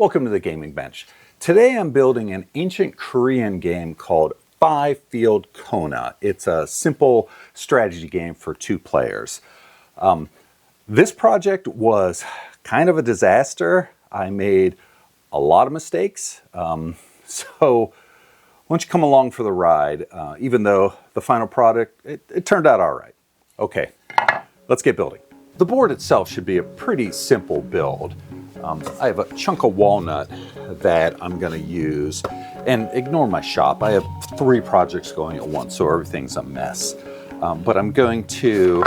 Welcome to the Gaming Bench. Today I'm building an ancient Korean game called 5-Field Kona. It's a simple strategy game for 2 players. This project was kind of a disaster. I made a lot of mistakes. So why don't you come along for the ride, even though the final product, it turned out all right. Okay, let's get building. The board itself should be a pretty simple build. I have a chunk of walnut that I'm going to use, and ignore my shop. I have 3 projects going at once, so everything's a mess. But I'm going to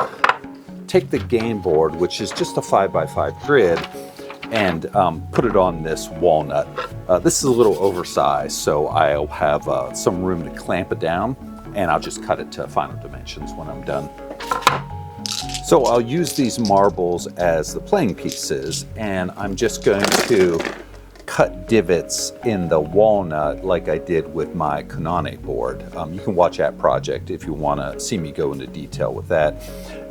take the game board, which is just a 5x5 grid, and put it on this walnut. This is a little oversized, so I'll have some room to clamp it down, and I'll just cut it to final dimensions when I'm done. So I'll use these marbles as the playing pieces, and I'm just going to cut divots in the walnut like I did with my Konane board. You can watch that project if you want to see me go into detail with that.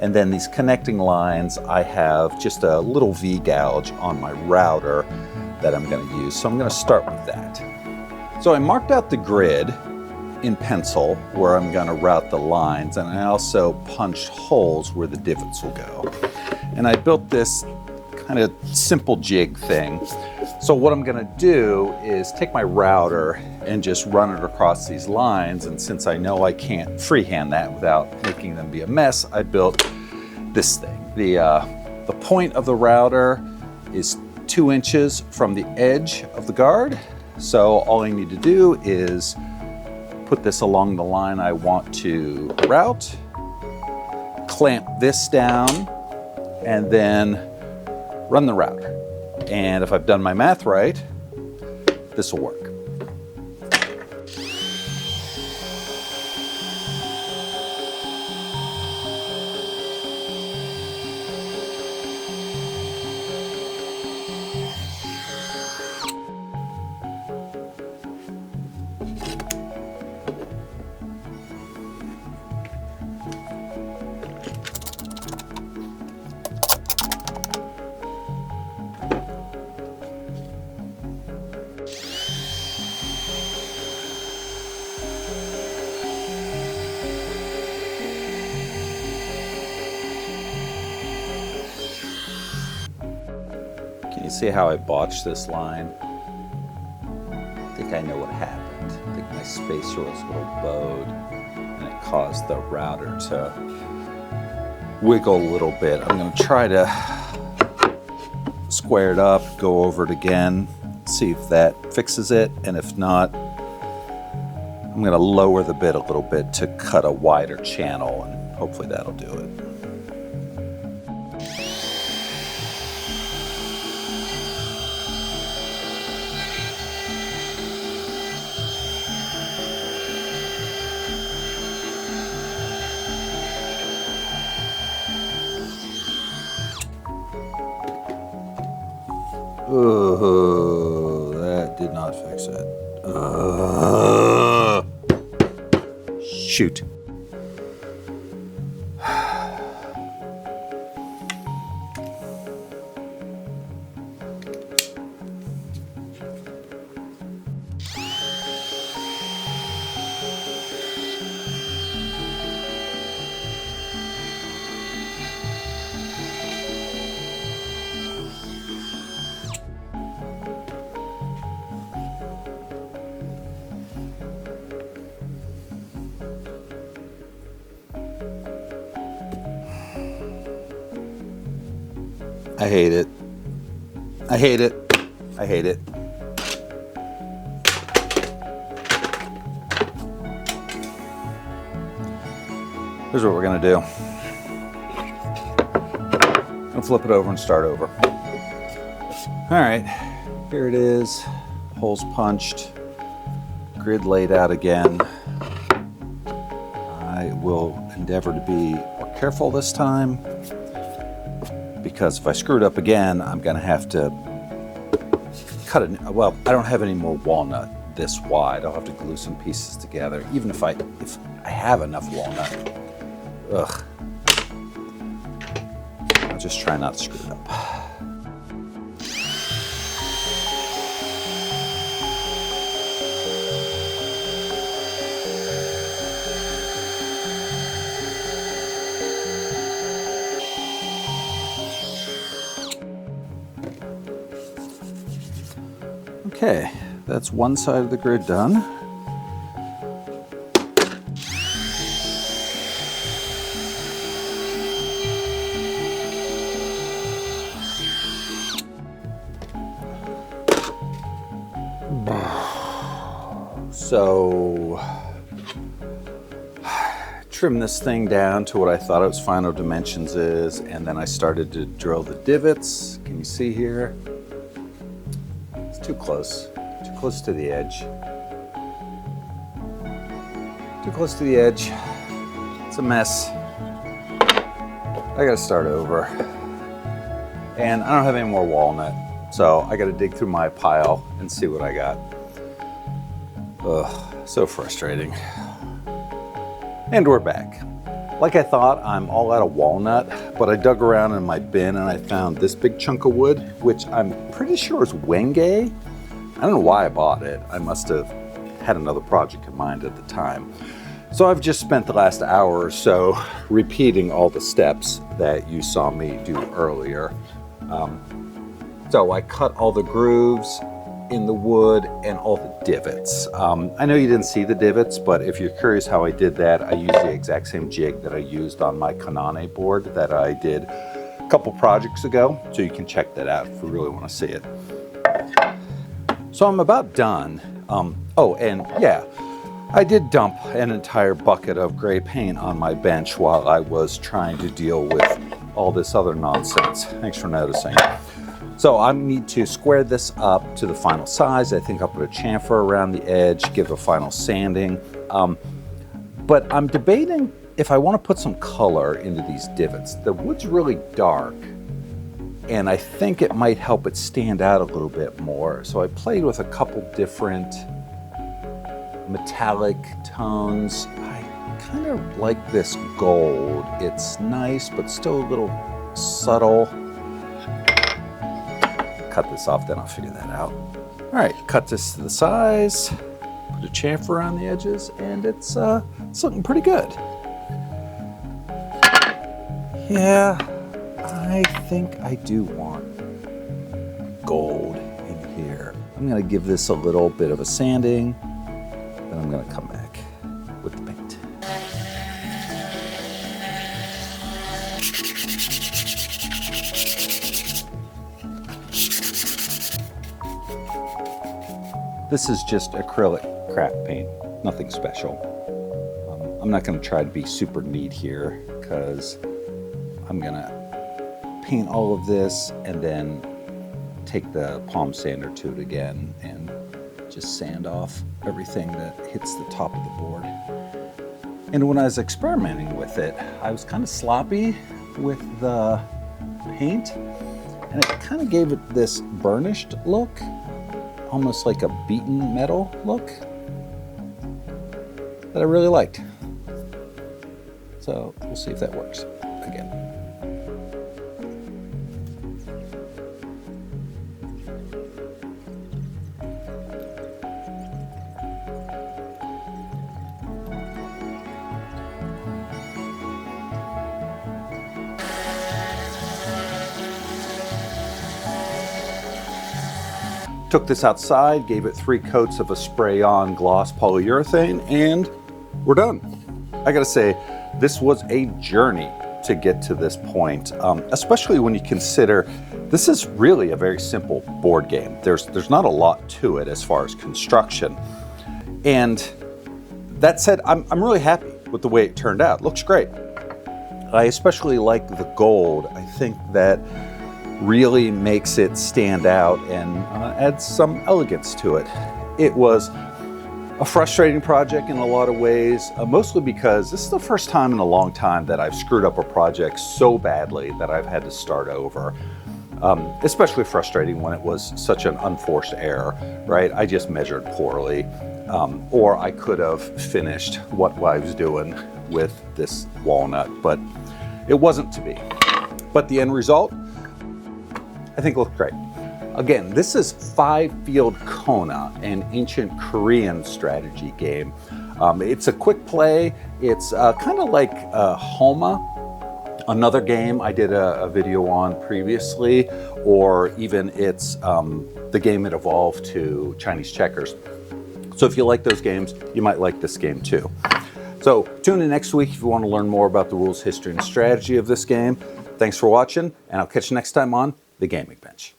And then these connecting lines, I have just a little V-gouge on my router that I'm going to use. So I'm going to start with that. So I marked out the grid in pencil where I'm going to route the lines, and I also punched holes where the divots will go. And I built this kind of simple jig thing. So what I'm going to do is take my router and just run it across these lines, and since I know I can't freehand that without making them be a mess, I built this thing. The point of the router is 2 inches from the edge of the guard. So all I need to do is put this along the line I want to route, clamp this down, and then run the router. And if I've done my math right, this will work. Can you see how I botched this line? I think I know what happened. I think my spacer was a little bowed, and it caused the router to wiggle a little bit. I'm going to try to square it up, go over it again, see if that fixes it, and if not, I'm going to lower the bit a little bit to cut a wider channel, and hopefully that'll do it. Oh, that did not fix it. Shoot. I hate it. I hate it. I hate it. Here's what we're gonna do. I'm gonna flip it over and start over. All right, here it is. Holes punched, grid laid out again. I will endeavor to be more careful this time, because if I screw it up again, I'm gonna have to cut it. Well, I don't have any more walnut this wide. I'll have to glue some pieces together, even if I have enough walnut. Ugh. I'll just try not to screw it up. Okay, that's one side of the grid done. So, trim this thing down to what I thought its final dimensions is, and then I started to drill the divots. Can you see here? It's too close to the edge. Too close to the edge. It's a mess. I gotta start over. And I don't have any more walnut, so I gotta dig through my pile and see what I got. Ugh, so frustrating. And we're back. Like I thought, I'm all out of walnut, but I dug around in my bin and I found this big chunk of wood, which I'm pretty sure is wenge. I don't know why I bought it. I must have had another project in mind at the time. So I've just spent the last hour or so repeating all the steps that you saw me do earlier. So I cut all the grooves in the wood and all the divots. I know you didn't see the divots, but if you're curious how I did that, I used the exact same jig that I used on my Kanane board that I did a couple projects ago, so you can check that out if you really want to see it. So I'm about done. Oh, and yeah, I did dump an entire bucket of gray paint on my bench while I was trying to deal with all this other nonsense. Thanks for noticing. So I need to square this up to the final size. I think I'll put a chamfer around the edge, give a final sanding. But I'm debating if I want to put some color into these divots. The wood's really dark, and I think it might help it stand out a little bit more. So I played with a couple different metallic tones. I kind of like this gold. It's nice, but still a little subtle. Cut this off, then I'll figure that out. All right, cut this to the size, put a chamfer around the edges, and it's looking pretty good. Yeah, I think I do want gold in here. I'm gonna give this a little bit of a sanding, then I'm gonna come back with the paint. This is just acrylic craft paint, nothing special. I'm not going to try to be super neat here because I'm going to paint all of this and then take the palm sander to it again and just sand off everything that hits the top of the board. And when I was experimenting with it, I was kind of sloppy with the paint, and it kind of gave it this burnished look, almost like a beaten metal look that I really liked. So we'll see if that works again. Took this outside, gave it 3 coats of a spray-on gloss polyurethane, and we're done. I gotta say, this was a journey to get to this point, especially when you consider this is really a very simple board game. There's not a lot to it as far as construction. And that said, I'm really happy with the way it turned out. It looks great. I especially like the gold. I think that really makes it stand out and adds some elegance to it. It was a frustrating project in a lot of ways, mostly because this is the first time in a long time that I've screwed up a project so badly that I've had to start over. Especially frustrating when it was such an unforced error, right? I just measured poorly, or I could have finished what I was doing with this walnut, but it wasn't to be. But the end result, I think looked great. Again, this is 5-Field Kona, an ancient Korean strategy game. It's a quick play. It's kind of like Homa, Another game I did a video on previously, or even it's the game it evolved to, Chinese checkers. So if you like those games, you might like this game too. So tune in next week if you want to learn more about the rules, history, and strategy of this game. Thanks for watching, and I'll catch you next time on The Gaming Bench.